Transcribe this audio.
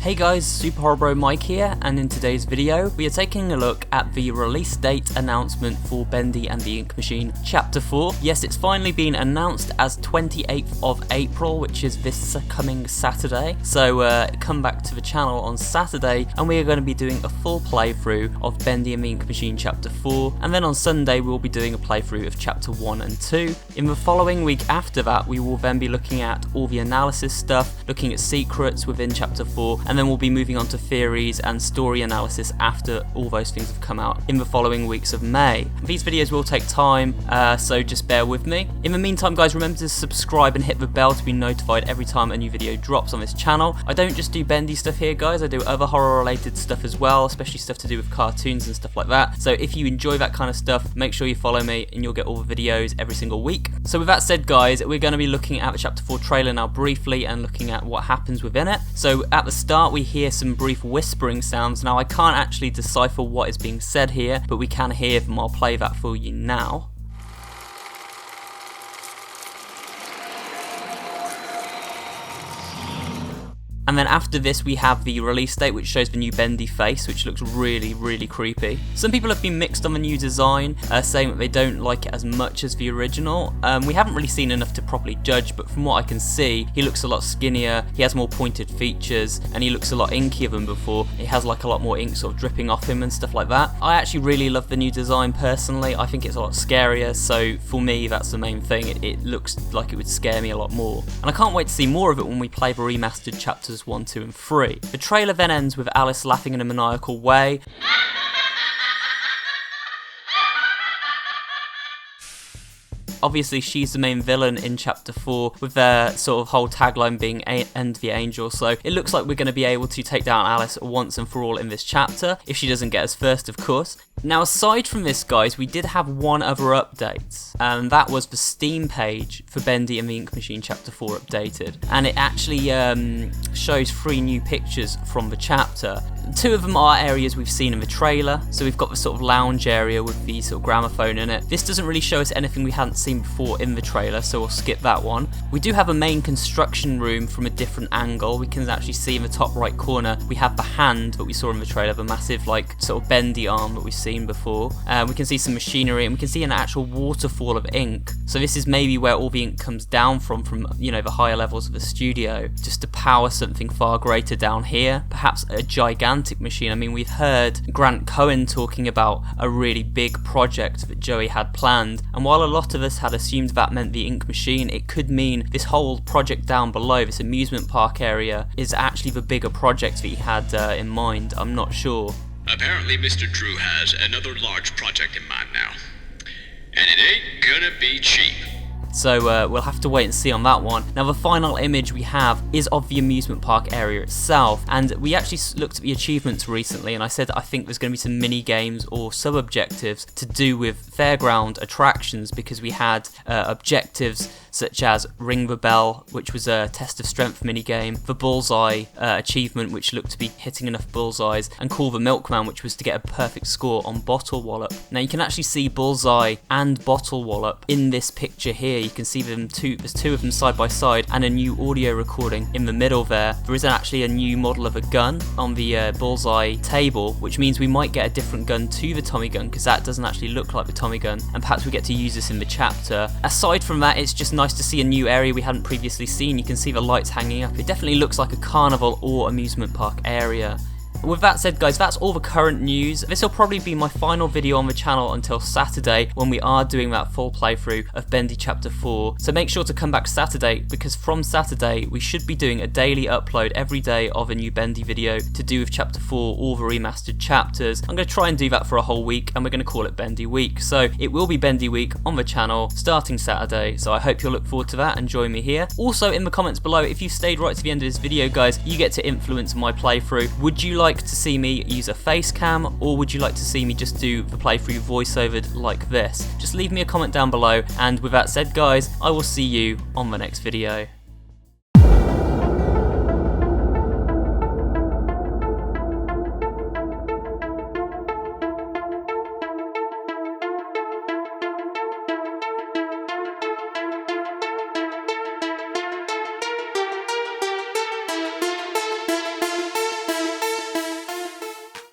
Hey guys, SuperHorrorBro Mike here, and in today's video we are taking a look at the release date announcement for Bendy and the Ink Machine Chapter 4. Yes, it's finally been announced as 28th of April, which is this coming Saturday. So come back to the channel on Saturday and we are going to be doing a full playthrough of Bendy and the Ink Machine Chapter 4, and then on Sunday we'll be doing a playthrough of Chapter 1 and 2. In the following week after that we will then be looking at all the analysis stuff, looking at secrets within Chapter 4, and then we'll be moving on to theories and story analysis after all those things have come out in the following weeks of May. These videos will take time, so just bear with me. In the meantime guys, remember to subscribe and hit the bell to be notified every time a new video drops on this channel. I don't just do Bendy stuff here guys, I do other horror related stuff as well, especially stuff to do with cartoons and stuff like that. So if you enjoy that kind of stuff, make sure you follow me and you'll get all the videos every single week. So with that said guys, we're going to be looking at the Chapter 4 trailer now briefly and looking at what happens within it. So at the start we hear some brief whispering sounds. Now I can't actually decipher what is being said here, but we can hear them. I'll play that for you now. And then after this we have the release date, which shows the new Bendy face, which looks really creepy. Some people have been mixed on the new design, saying that they don't like it as much as the original. We haven't really seen enough to properly judge, but from what I can see, he looks a lot skinnier, he has more pointed features, and he looks a lot inkier than before. He has like a lot more ink sort of dripping off him and stuff like that. I actually really love the new design personally. I think it's a lot scarier, so for me that's the main thing. It looks like it would scare me a lot more. And I can't wait to see more of it when we play the remastered chapters 1, 2 and 3. The trailer then ends with Alice laughing in a maniacal way. Obviously she's the main villain in Chapter 4, with their sort of whole tagline being End the Angel, so it looks like we're going to be able to take down Alice once and for all in this chapter, if she doesn't get us first of course. Now aside from this guys, we did have one other update, and that was the Steam page for Bendy and the Ink Machine Chapter 4 updated, and it actually shows 3 new pictures from the chapter. 2 of them are areas we've seen in the trailer, so we've got the sort of lounge area with the sort of gramophone in it. This doesn't really show us anything we hadn't seen before in the trailer, so we'll skip that one. We do have a main construction room from a different angle. We can actually see in the top right corner we have the hand that we saw in the trailer, the massive like sort of bendy arm that we've seen before. We can see some machinery and we can see an actual waterfall of ink, so this is maybe where all the ink comes down from you know, the higher levels of the studio, just to power something far greater down here, perhaps a gigantic machine. I mean, we've heard Grant Cohen talking about a really big project that Joey had planned, and while a lot of us had assumed that meant the ink machine, it could mean this whole project down below, this amusement park area, is actually the bigger project that he had in mind. I'm not sure. Apparently Mr. Drew has another large project in mind now, and it ain't gonna be cheap. So we'll have to wait and see on that one. Now the final image we have is of the amusement park area itself, and we actually looked at the achievements recently, and I said I think there's going to be some mini games or sub-objectives to do with fairground attractions, because we had objectives such as Ring the Bell, which was a test of strength mini game, the Bullseye achievement, which looked to be hitting enough bullseyes, and Call the Milkman, which was to get a perfect score on Bottle Wallop. Now you can actually see Bullseye and Bottle Wallop in this picture here. You can see them there's 2 of them side by side, and a new audio recording in the middle there. There is actually a new model of a gun on the Bullseye table, which means we might get a different gun to the Tommy gun, because that doesn't actually look like the Tommy gun, and perhaps we get to use this in the chapter. Aside from that, it's just nice to see a new area we hadn't previously seen. You can see the lights hanging up. It definitely looks like a carnival or amusement park area. With that said guys, that's all the current news. This will probably be my final video on the channel until Saturday, when we are doing that full playthrough of Bendy Chapter 4. So make sure to come back Saturday, because from Saturday we should be doing a daily upload every day of a new Bendy video to do with Chapter 4, all the remastered chapters. I'm going to try and do that for a whole week, and we're going to call it Bendy Week. So it will be Bendy Week on the channel starting Saturday, so I hope you'll look forward to that and join me here. Also in the comments below, if you've stayed right to the end of this video guys, you get to influence my playthrough. Would you like to see me use a face cam, or would you like to see me just do the playthrough voiceovered like this? Just leave me a comment down below, and with that said guys, I will see you on the next video.